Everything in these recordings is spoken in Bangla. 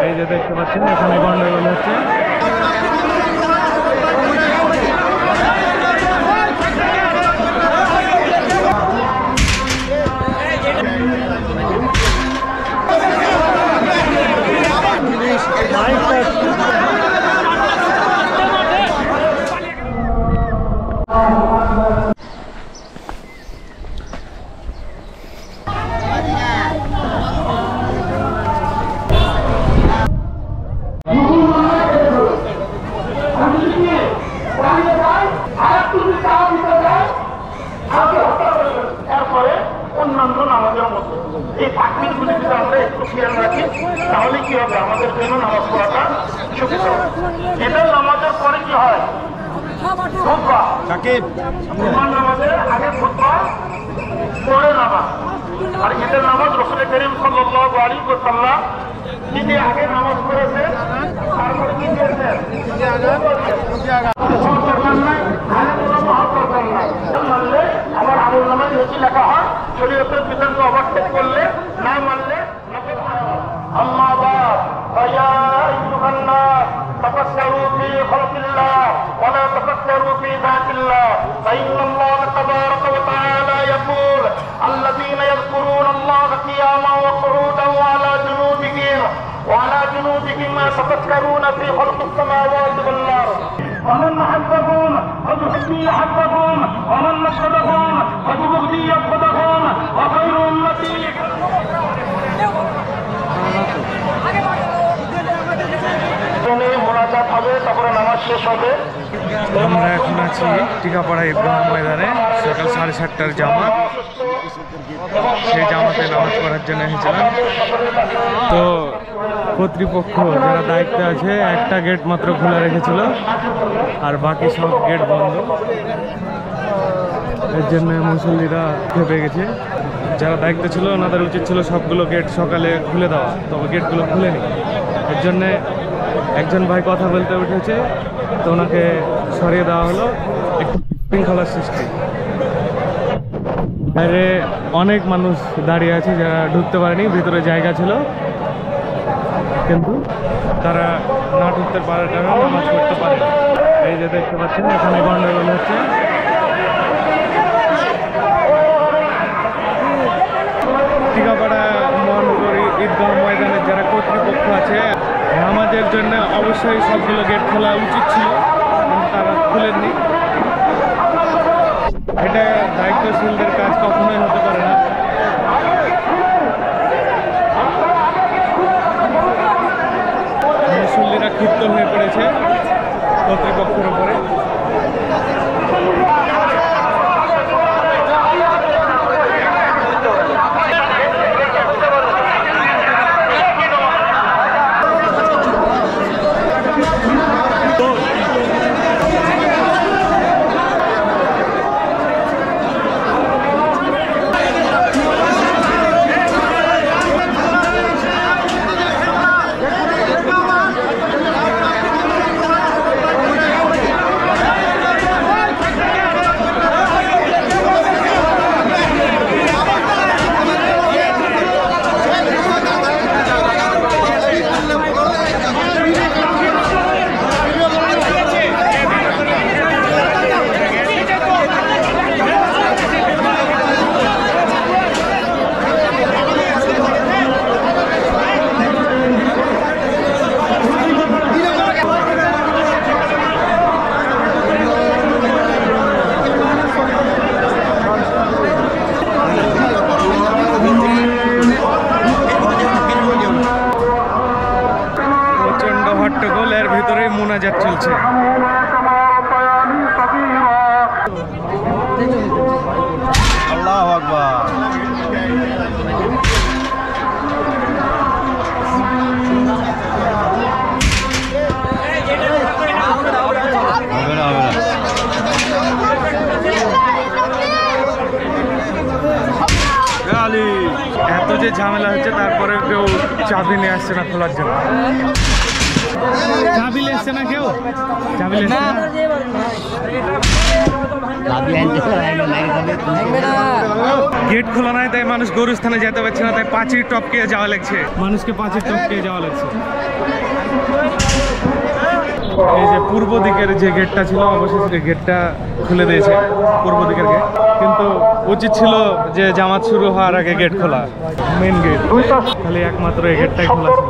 এই যে দেখতে পাচ্ছেন এখানে গন্ডগোল হচ্ছে। এরপরে অন্যান্য নামাজের মধ্যে এই তাকবীরগুলি যদি আমরা একটু খেয়াল রাখি তাহলে কি হবে, আমাদের জন্য নামাজ পড়াটা সুবিধা হবে। এদের নামাজের পরে কি হয়? খুতবা। জুমার নামাজের আগে খুতবা, পরে নামাজ। আর এদের নামাজ রাসূল করিম সাল্লাল্লাহু আলাইহি ওয়াসাল্লাম তিনি আগে নামাজ পড়েছেন, তারপরে কি দিয়েছেন? আমার আমল নামায় বেশি লেখা হয়, শরীয়তের বিধানকে ওভারটেক করলে না মানলে আম্মা বাদ ফায়া আইয়ুহান নাস তাফাক্কারু ফি খালকিল্লাহ ওয়া লা তাফাক্কারু ফি যাতিল্লাহ ফাইন্নাল্লাহ তাবারাকা ওয়া তাআলা ইয়াকুল আল্লাযীনা ইয়াযকুরুনা আল্লাহা কিয়ামান ওয়া qu'udan ওয়া আলা জুনুবিহিম يتفكرون في خلق السماوات والارض ومن احبهم فبحبي احبهم ومن نصرهم فببغضي يبغضهم وخير امتي মোনাজাত হবে, তারপরে নামাজ শেষ হবে। আমরা এখন আছি টিকাপাড়া ঈদগাহ ময়দানে, সকাল 7:30টার জামাত। সেই জামাতে নামাজ পড়ার জন্য এসেছিলাম। তো কর্তৃপক্ষ যারা দায়িত্বে আছে একটা গেট মাত্র খোলা রেখেছিল, আর বাকি সব গেট বন্ধ। এর জন্য মুসল্লিরা খেপে গেছে। যারা দায়িত্ব ছিল ওনাদের উচিত ছিল সবগুলো গেট সকালে খুলে দেওয়া, তবে গেটগুলো খুলেনি। এর জন্যে একজন ভাই কথা বলতে উঠেছে, তো ওনাকে সরিয়ে দেওয়া হলো। একটু শৃঙ্খলার সৃষ্টি। বাইরে অনেক মানুষ দাঁড়িয়ে আছে যারা ঢুকতে পারেনি, ভিতরে জায়গা ছিল কিন্তু তারা না ঢুকতে পারার কারণে নামাজ পড়তে পারে। এই যে দেখতে পাচ্ছেন এখানে গন্ডগোল হচ্ছে। টিকাপাড়া মহানগর ঈদগাহ ময়দানের যারা কর্তৃপক্ষ আছে, নামাজের জন্য অবশ্যই সবগুলো গেট খোলা উচিত ছিল, কিন্তু তারা খুলেননি। এটা দায়িত্বশীলদের কাজ কখনোই হতে পারে না। মুসল্লিরা ক্ষিপ্ত হয়ে পড়েছে কর্তৃপক্ষের উপরে। হট্টগোলের ভিতরেই মোনাজাত চলছে। আল্লাহু আকবার। এত যে ঝামেলা হচ্ছে তারপরে কেউ চাবি নিয়ে আসছে না খোলার জন্য। চাবি লেসছে না কেউ? চাবি লেসছে না? গেট খোলা নাই তাই মানুষ গরুস্থানে যেতে পারছে না, তাই পাঁচির টপকে যাওয়া লাগছে, মানুষকে পাঁচির টপকে যাওয়া লাগছে। এই যে পূর্ব দিকের যে গেটটা ছিল অবশেষে গেটটা খুলে দিয়েছে, পূর্ব দিকের গেট, কিন্তু উচিত ছিল যে জামাত শুরু হওয়ার আগে গেট খোলা, মেন গেট, খালি একমাত্র এই গেটটাই খোলা ছিল।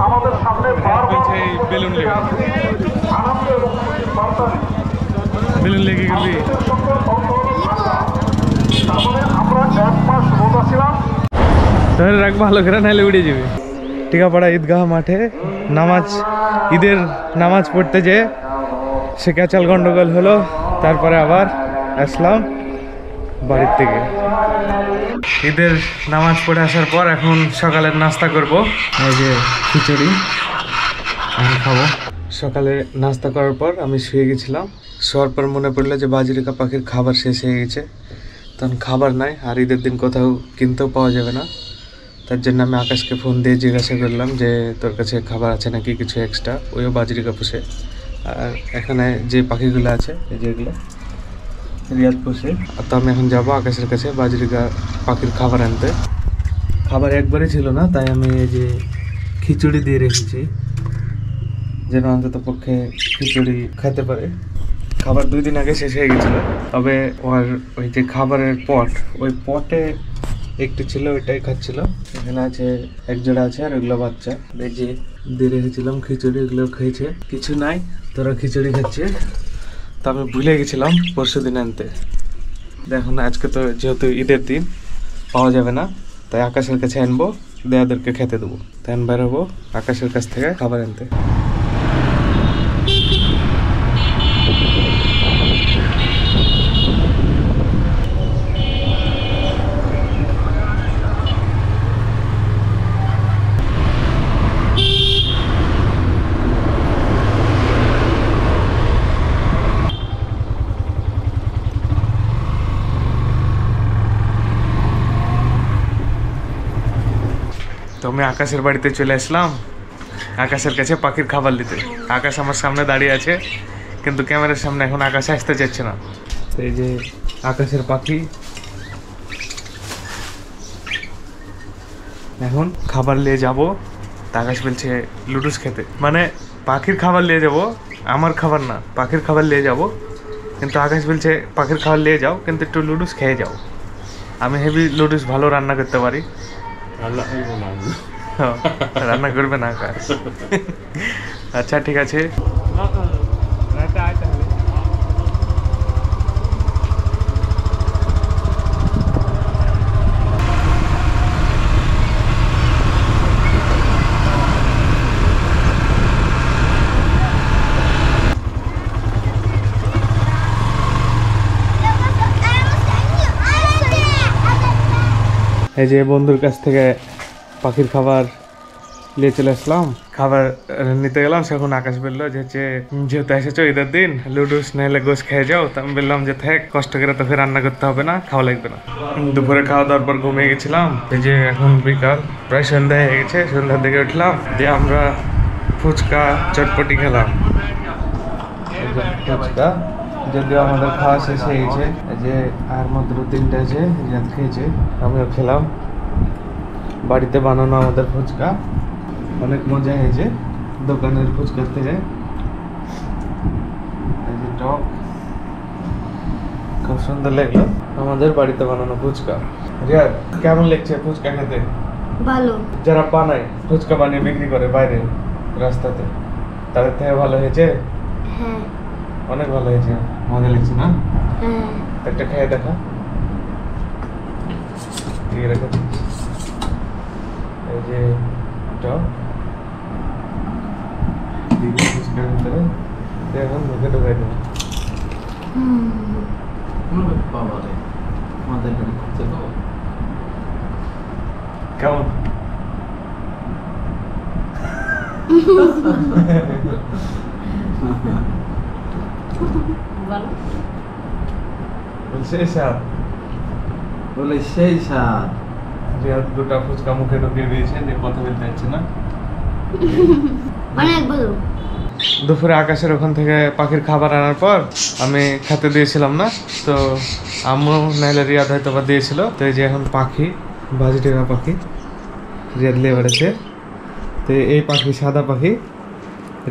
আমাদের সামনে বলছে এই বেলুন লেগে, বেলুন লেগে গেলি আমরা 1 মাস রোজা ছিলাম। ধরে রাখ ভালো করে, নাহলে উড়ে যাবে। টিকাপাড়া ঈদগাহ মাঠে নামাজ, ঈদের নামাজ পড়তে যে সে ক্যাচাল গন্ডগোল হলো, তারপরে আবার আসলাম বাড়ির থেকে। ঈদের নামাজ পড়ে আসার পর এখন সকালের নাস্তা করব, এই যে খিচুড়ি আমি খাবো। সকালে নাস্তা করার পর আমি শুয়ে গেছিলাম, শোয়ার পর মনে পড়লো যে বাজরিকা পাখির খাবার শেষ হয়ে গেছে, তখন খাবার নাই, আর ঈদের দিন কোথাও কিনতেও পাওয়া যাবে না। তার জন্য আমি আকাশকে ফোন দিয়ে জিজ্ঞাসা করলাম যে তোর কাছে খাবার আছে নাকি কিছু এক্সট্রা, ওইও বাজরিকা পোষে। আর এখানে যে পাখিগুলো আছে এই যেগুলো রিয়াদ পোষে, তো আমি এখন যাবো আকাশের কাছে বাজরিকা পাখির খাবার আনতে। খাবার একবারই ছিল না, তাই আমি এই যে খিচুড়ি দিয়ে রেখেছি যেন অন্তত পক্ষে খিচুড়ি খেতে পারে। খাবার 2 দিন আগে শেষ হয়ে গেছিলো, তবে ওর ওই যে খাবারের পট, ওই পটে একটু ছিল, ওইটাই খাচ্ছিল। এখানে আছে এক জোড়া আছে, আর ওইগুলো বাচ্চা। এই যে দিয়ে রেখেছিলাম খিচুড়ি, এগুলো খেয়েছে। কিছু নাই, তোরা খিচুড়ি খাচ্ছে, তো আমি ভুলে গেছিলাম পরশু দিন আনতে। দেখুন আজকে তো যেহেতু ঈদের দিন পাওয়া যাবে না, তাই আকাশের কাছে আনবো, দেয়াদেরকে খেতে দেবো। তাই বের হবো আকাশের কাছ থেকে খাবার আনতে। তো আমি আকাশের বাড়িতে চলে আসলাম, আকাশের কাছে পাখির খাবার নিতে। আকাশ আমার সামনে দাঁড়িয়ে আছে, কিন্তু ক্যামেরার সামনে এখন আকাশ আসতে চাচ্ছে না। তো এই যে আকাশের পাখি এখন খাবার নিয়ে যাব। আকাশ বলছে লুডুস খেতে, মানে পাখির খাবার নিয়ে যাব, আমার খাবার না, পাখির খাবার নিয়ে যাব। কিন্তু আকাশ বলছে পাখির খাবার নিয়ে যাও, কিন্তু একটু লুডুস খেয়ে যাও। আমি হেভি লুডুস ভালো রান্না করতে পারি। রান্না করবে না আকাশ? আচ্ছা ঠিক আছে। এই যে বন্ধুর কাছ থেকে পাখির খাবার নিয়ে চলে আসলাম, খাবার নিতে গেলাম। সেখন আকাশ বললো যে যেহেতু এসেছো ঈদের দিন, লুডুস নাহলে গোস খেয়ে যাও। তো আমি বললাম যে থাক, কষ্ট করে তো ফের রান্না করতে হবে না, খাওয়া লাগবে না। দুপুরে খাওয়া দাওয়ার পর ঘুমিয়ে গেছিলাম। এই যে এখন বিকাল, প্রায় সন্ধ্যা হয়ে গেছে, সন্ধ্যার দিকে উঠলাম, দিয়ে আমরা ফুচকা চটপটি খেলাম। ফুচকা যদিও আমাদের খাওয়া শেষ হয়ে গেছে, যে আর মাত্র 3টা আছে, খেয়েছে, আমিও খেলাম। বাড়িতে বানানো আমাদের ফুচকা, অনেক মজা হয়েছে দোকানের ফুচকার থেকে। এই যে টক, খুব সুন্দর লাগলো আমাদের বাড়িতে বানানো ফুচকা। রিয়াদ, কেমন লাগছে ফুচকা খেতে? ভালো। যারা বানায় ফুচকা বানিয়ে বিক্রি করে বাইরে রাস্তাতে, তাদের থেকে ভালো হয়েছে? হ্যাঁ। অনেক ভালো হয়েছে, মজা লাগছে না? হ্যাঁ। একটা খেয়ে দেখা। ঠিক আছে, এই যে টক ফুচকার ভিতরে এখন মুখে ঢুকাই দেবো। কেমন? বলে সেই স্বাদ। রিয়াদ দুটা ফুচকা মুখে ঢুকিয়ে দিয়েছে, দিয়ে কথা বলতে যাচ্ছে না। অনেক ভালো। দুপুরে আকাশের ওখান থেকে পাখির খাবার আনার পর আমি খেতে দিয়েছিলাম না, তো আম্মু নাহলে রিয়াদ হয়তো বা দিয়েছিল। তো এই যে এখন পাখি, বাজি টেকা পাখি রিয়াদ নিয়ে বেড়েছে। তো এই পাখি সাদা পাখি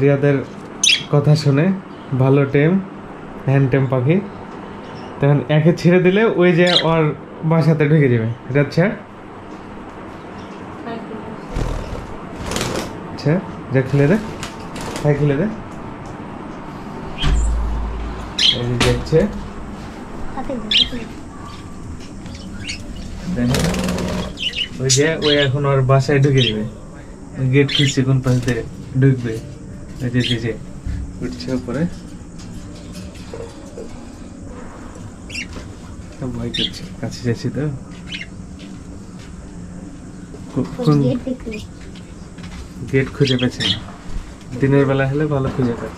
রিয়াদের কথা শুনে, ভালো টেম, হ্যান্ড টেম পাখি। তখন একে ছেড়ে দিলে ওই যে ওর বাসাতে ঢুকে যাবে। রিয়াদ ছেড়, ছেড়, যা খেলে দে, খাই খেলে দে। এই যে দেখছে, ওই যে ওই এখন ওর বাসায় ঢুকে যাবে। গেট খুঁজছে কোন পাশ দিয়ে ঢুকবে। এই যে যে উঠছে উপরে, ভয় করছে, কাছে যাচ্ছি তো। কোন গেট খুঁজে পেয়েছে না, দিনের বেলা হলে ভালো খুঁজে পায়।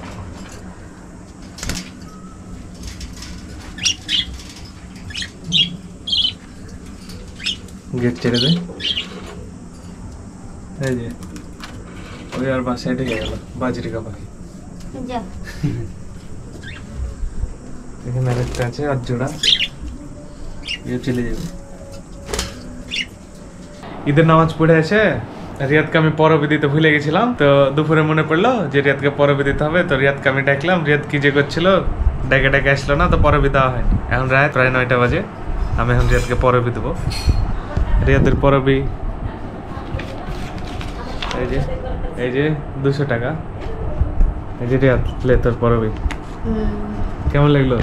গেট ছেড়ে দে। এই যে ওই আর বাসায় ঢেকে গেল বাজরিকা পাখি। যা এখানে আরেকটা আছে, আর জোড়া চলে যাবে। ঈদের নামাজ পড়ে এসে রিয়াদকে আমি পরবে দিতে ভুলে গেছিলাম। তো দুপুরে মনে পড়লো যে রিয়াদকে পরবে দিতে হবে। তো রিয়াদকে আমি ডাকলাম, রিয়াদ কি যে করছিল, ডেকে ডেকে আসলো না, তো পরবে দেওয়া হয়নি। এখন রাত প্রায় 9টা বাজে, আমি এখন রিয়াদকে পরবে দেবো। রিয়াদের পরবি এই যে 200 টাকা। এই যে রিয়াদ, লে তোর পরবি। কেমন লাগলো?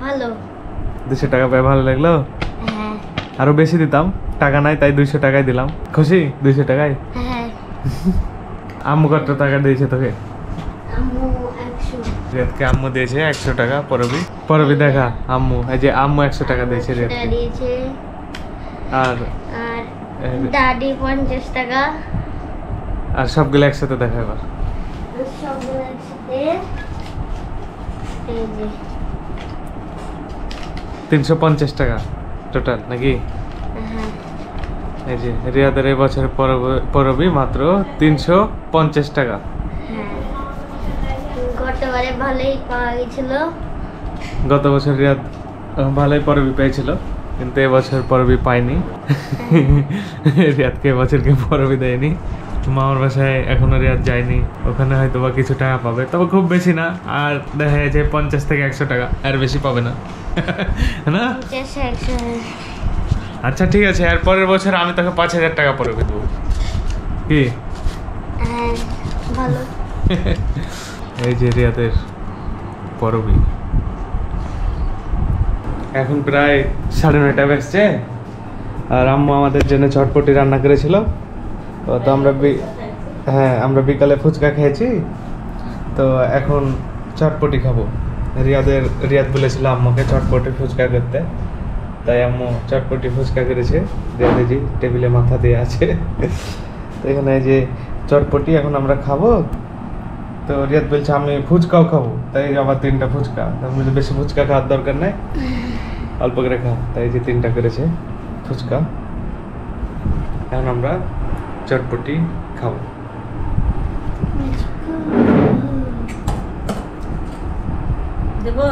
ভালো। 200 টাকা পেয়ে ভালো লাগলো? হ্যাঁ আরো বেশি দিতাম, টাকা নাই তাই 200 টাকায় দিলাম। খুশি 200 টাকায়? হ্যাঁ। আম্মু কত টাকা দিয়েছে তোকে? আম্মু 100। রিয়াদকে আম্মু দিয়েছে 100 টাকা পরবি। পরবি দেখা আম্মু, এই যে আম্মু 100 টাকা দিয়েছে রিয়াদকে। দিয়েছে। আর দাদি 50 টাকা। আর সবগুলো একসাথে দেখা এবার। সবগুলো একসাথে এই যে 350 টাকা টোটাল নাকি? হ্যাঁ। এই যে রিয়াদের এই বছর পরবি মাত্র 350 টাকা। হ্যাঁ গতবারে ভালোই পাওয়া গেছিল। গত বছর রিয়াদ ভালোই পরবি পেয়েছিল, কিন্তু এবছর পরবি পাইনি। রিয়াদকে এবছর কেউ পরবি দেয়নি। মামার বাসায় এখনো রিয়াদ যায়নি, ওখানে হয়তো বা কিছু টাকা পাবে, তবে খুব বেশি না। আর দেখা যাচ্ছে 50 থেকে 100 টাকা, আর বেশি পাবে না। না 100। আচ্ছা ঠিক আছে, আর পরের বছর আমি তোকে 5000 টাকা পরবি দেবো, কি? হ্যাঁ ভালো। এই যে রিয়াদের পরবি। এখন প্রায় 9:30 বাজছে, আর আম্মু আমাদের জন্য চটপটি রান্না করেছিল। তো আমরা আমরা বিকালে ফুচকা খেয়েছি, তো এখন চটপটি খাবো। রিয়াদ বলেছিল আম্মুকে চটপটি ফুচকা করতে, তাই আম্মু চটপটি ফুচকা করেছে। রিয়াদে জি টেবিলে মাথা দিয়ে আছে। তো এখানে এই যে চটপটি এখন আমরা খাবো। তো রিয়াদ বলছে আমি ফুচকাও খাবো, তাই আবার 3টা ফুচকা। আমি বলছি বেশি ফুচকা খাওয়ার দরকার নেই, অল্প করে খা। তাই যে 3টা করেছে ফুচকা। এখন আমরা চটপটি খাবো। দেবো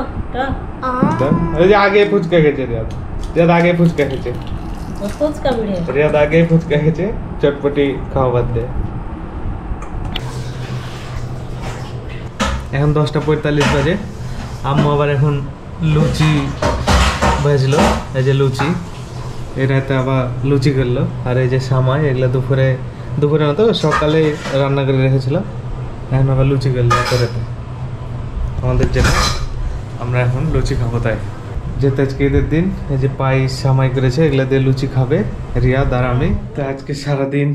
তো এই যে আগে ফুচকা খেয়েছে রিয়াদ আগে ফুচকা খেয়েছে। ফুচকা বিড়ে রিয়াদ আগে ফুচকা খেয়েছে, চটপটি খাওয়া বাদ দে। এখন 10:45 বাজে। আম্মু আবার এখন লুচি ভাজলো। এই যে লুচি, এই রাতে আবার লুচি করলো। আর এই যে সামাই, এগুলো দুপুরে না তো সকালে রান্না করে রেখেছিল, এখন আবার লুচি করলো এত রাতে আমাদের জন্য। আমরা এখন লুচি খাবো, তাই যেহেতু আজকে ঈদের দিন। এই যে পায়েস সামাই করেছে, এগুলো দিয়ে লুচি খাবে রিয়াদ আর আমি। তো আজকে সারাদিন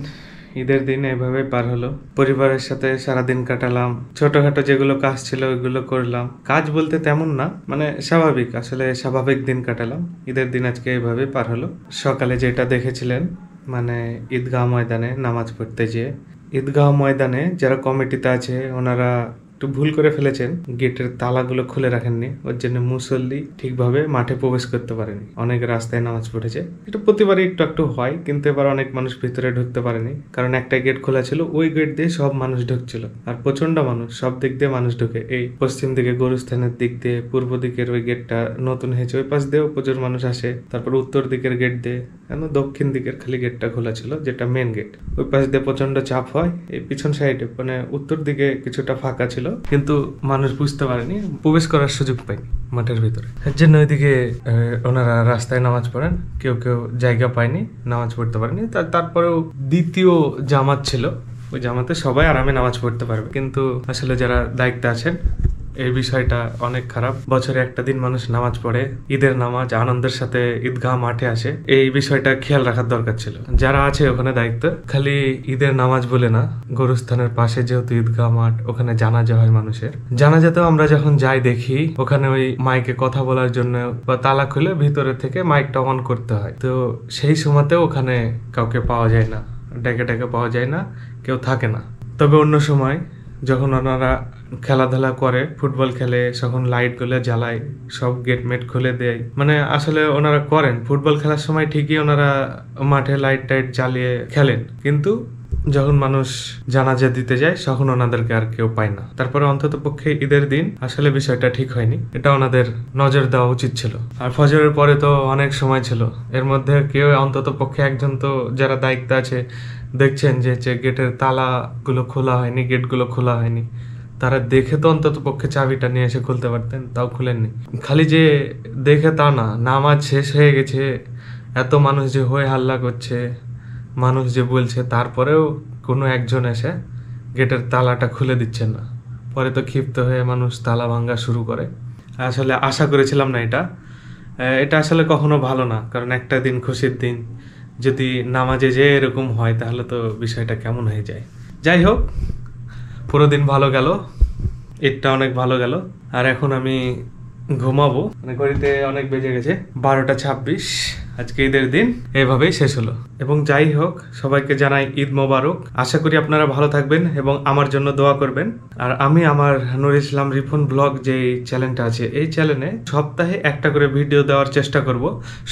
ঈদের দিন এভাবে পার হলো, পরিবারের সাথে সারাদিন কাটালাম। ছোটখাটো যেগুলো কাজ ছিল ওইগুলো করলাম। কাজ বলতে তেমন না, মানে স্বাভাবিক, আসলে স্বাভাবিক দিন কাটালাম। ঈদের দিন আজকে এভাবে পার হলো। সকালে যেটা দেখেছিলেন, মানে ঈদগাহ ময়দানে নামাজ পড়তে যেয়ে, ঈদগাহ ময়দানে যারা কমিটিতে আছে ওনারা একটু ভুল করে ফেলেছেন, গেটের তালাগুলো খুলে রাখেননি, ওর জন্য মুসল্লি ঠিকভাবে মাঠে প্রবেশ করতে পারেনি। অনেক রাস্তায় নামাজ পড়েছে, এটা প্রতিবারই একটু একটু হয়, কিন্তু এবার অনেক মানুষ ভিতরে ঢুকতে পারেনি, কারণ একটা গেট খোলা ছিল, ওই গেট দিয়ে সব মানুষ ঢুকছিল। আর প্রচন্ড মানুষ, সব দিক দিয়ে মানুষ ঢুকে, এই পশ্চিম দিকে গরুস্থানের দিক দিয়ে, পূর্ব দিকের ওই গেটটা নতুন হয়েছে, ওই পাশ দিয়েও প্রচুর মানুষ আসে, তারপর উত্তর দিকের গেট দিয়ে, কেন দক্ষিণ দিকের খালি গেটটা খোলা ছিল, যেটা মেন গেট, ওই পাশ দিয়ে প্রচন্ড চাপ হয়। এই পিছন সাইডে মানে উত্তর দিকে কিছুটা ফাঁকা ছিল, কিন্তু মানুষ বুঝতে পারেনি, প্রবেশ করার সুযোগ পায়নি মাঠের ভিতরে। এর জন্য ওইদিকে ওনারা রাস্তায় নামাজ পড়েন, কেউ কেউ জায়গা পায়নি, নামাজ পড়তে পারেনি। তারপরেও দ্বিতীয় জামাত ছিল, ওই জামাতে সবাই আরামে নামাজ পড়তে পারবে, কিন্তু আসলে যারা দায়িত্বে আছেন এই বিষয়টা অনেক খারাপ। বছরে একটা দিন মানুষ নামাজ পড়ে, ঈদের নামাজ, আনন্দের সাথে ঈদগাহ মাঠে আসে, এই বিষয়টা খেয়াল রাখার দরকার ছিল। যারা আছে ওখানে দায়িত্ব, খালি ঈদের নামাজ বলে না, গরুস্থানের পাশে যেহেতু ঈদগাহ মাঠ, ওখানে জানাজা হয় মানুষের। জানাজাতেও আমরা যখন যাই দেখি ওখানে ওই মাইকে কথা বলার জন্য বা তালা খুলে ভিতরে থেকে মাইকটা অন করতে হয়, তো সেই সময়তেও ওখানে কাউকে পাওয়া যায় না, ডেকে ডেকে পাওয়া যায় না, কেউ থাকে না। তবে অন্য সময় যখন ওনারা খেলাধুলা করে, ফুটবল খেলে, তখন লাইট গুলো জ্বালায়, সব গেট মেট খুলে দেয়, মানে আসলে ওনারা করেন। ফুটবল খেলার সময় ঠিকই ওনারা মাঠে লাইট টাইট জ্বালিয়ে খেলেন, কিন্তু যখন মানুষ জানাজা দিতে যায় তখন ওনাদেরকে আর কেউ পায় না। তারপরে অন্তত পক্ষে ঈদের দিন আসলে বিষয়টা ঠিক হয়নি, এটা ওনাদের নজর দেওয়া উচিত ছিল। আর ফজরের পরে তো অনেক সময় ছিল, এর মধ্যে কেউ অন্তত পক্ষে একজন তো যারা দায়িত্ব আছে দেখছেন যে গেটের তালাগুলো খোলা হয়নি, গেটগুলো খোলা হয়নি, তারা দেখে তো অন্তত পক্ষে চাবিটা নিয়ে এসে খুলতে পারতেন, তাও খুলেননি। খালি যে দেখে তা না, নামাজ শেষ হয়ে গেছে, এত মানুষ যে হয়ে হাল্লা করছে, মানুষ যে বলছে, তারপরেও কোনো একজন এসে গেটের তালাটা খুলে দিচ্ছেন না। পরে তো ক্ষিপ্ত হয়ে মানুষ তালা ভাঙা শুরু করে। আসলে আশা করেছিলাম না এটা আসলে কখনো ভালো না, কারণ একটা দিন খুশির দিন যদি নামাজে যে এরকম হয় তাহলে তো বিষয়টা কেমন হয়ে যায়। যাই হোক, পুরো দিন ভালো গেল, ঈদটা অনেক ভালো গেল। আর এখন আমি ঘুমাবো, মানে ঘড়িতে অনেক বেজে গেছে, 12:26। আজকে ঈদের দিন এভাবেই শেষ হলো। এবং যাই হোক, সবাইকে জানাই ঈদ মোবারক। আশা করি আপনারা ভালো থাকবেন এবং আমার জন্য দোয়া করবেন। আর আমি আমার নুর ইসলাম রিফন ব্লগ যে চ্যানেলটা আছে, এই চ্যানেলে সপ্তাহে একটা করে ভিডিও দেওয়ার চেষ্টা করব।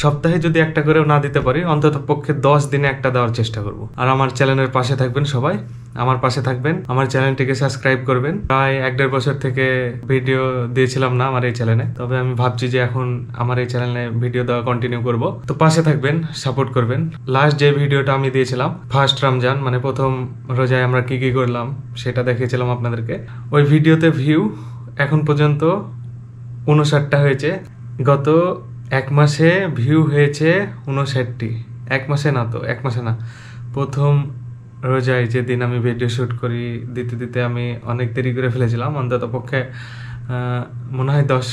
সপ্তাহে যদি একটা করেও না দিতে পারি, অন্তত পক্ষে 10 দিনে একটা দেওয়ার চেষ্টা করব। আর আমার চ্যানেলের পাশে থাকবেন, সবাই আমার পাশে থাকবেন, আমার চ্যানেলটিকে সাবস্ক্রাইব করবেন। প্রায় 1-1.5 বছর থেকে ভিডিও দিয়েছিলাম না আমার এই চ্যানেলে, তবে আমি ভাবছি যে এখন আমার এই চ্যানেলে ভিডিও দেওয়া কন্টিনিউ করব। তো পাশে থাকবেন, সাপোর্ট করবেন। লাস্ট যে ভিডিওটা আমি দিয়েছিলাম ফার্স্ট রমজান, মানে প্রথম রোজায় আমরা কি কি করলাম সেটা দেখিয়েছিলাম আপনাদেরকে। ওই ভিডিওতে ভিউ এখন পর্যন্ত 59টা হয়েছে। গত 1 মাসে ভিউ হয়েছে 59টি। 1 মাসে না তো, 1 মাসে না, প্রথম রোজায় যেদিন আমি ভিডিও শ্যুট করি দিতে দিতে আমি অনেক দেরি করে ফেলেছিলাম। অন্তত পক্ষে মনে হয় 10,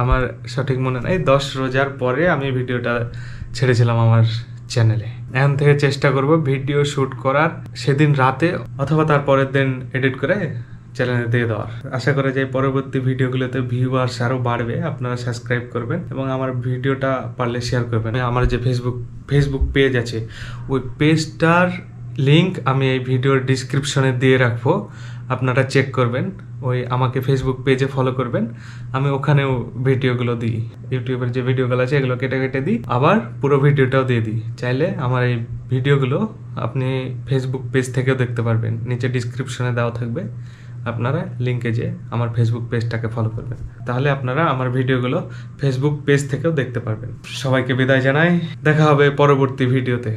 আমার সঠিক মনে নাই, 10 রোজার পরে আমি ভিডিওটা ছেড়েছিলাম আমার চ্যানেলে। এখন থেকে চেষ্টা করব ভিডিও শ্যুট করার সেদিন রাতে অথবা তার পরের দিন এডিট করে চ্যানেলে দিয়ে দেওয়ার। আশা করা যায় পরবর্তী ভিডিওগুলোতে ভিউয়ার্স আরও বাড়বে। আপনারা সাবস্ক্রাইব করবেন এবং আমার ভিডিওটা পারলে শেয়ার করবেন। আমার যে ফেসবুক পেজ আছে, ওই পেজটার লিংক আমি এই ভিডিওর ডিসক্রিপশনে দিয়ে রাখবো, আপনারা চেক করবেন। ওই আমাকে ফেসবুক পেজে ফলো করবেন, আমি ওখানেও ভিডিওগুলো দিই, ইউটিউবের যে ভিডিওগুলো আছে এগুলো কেটে কেটে দিই, আবার পুরো ভিডিওটাও দিয়ে দিই। চাইলে আমার এই ভিডিওগুলো আপনি ফেসবুক পেজ থেকেও দেখতে পারবেন, নিচে ডিসক্রিপশনে দেওয়া থাকবে, আপনারা লিঙ্কে যেয়ে আমার ফেসবুক পেজটাকে ফলো করবেন, তাহলে আপনারা আমার ভিডিওগুলো ফেসবুক পেজ থেকেও দেখতে পারবেন। সবাইকে বিদায় জানাই, দেখা হবে পরবর্তী ভিডিওতে।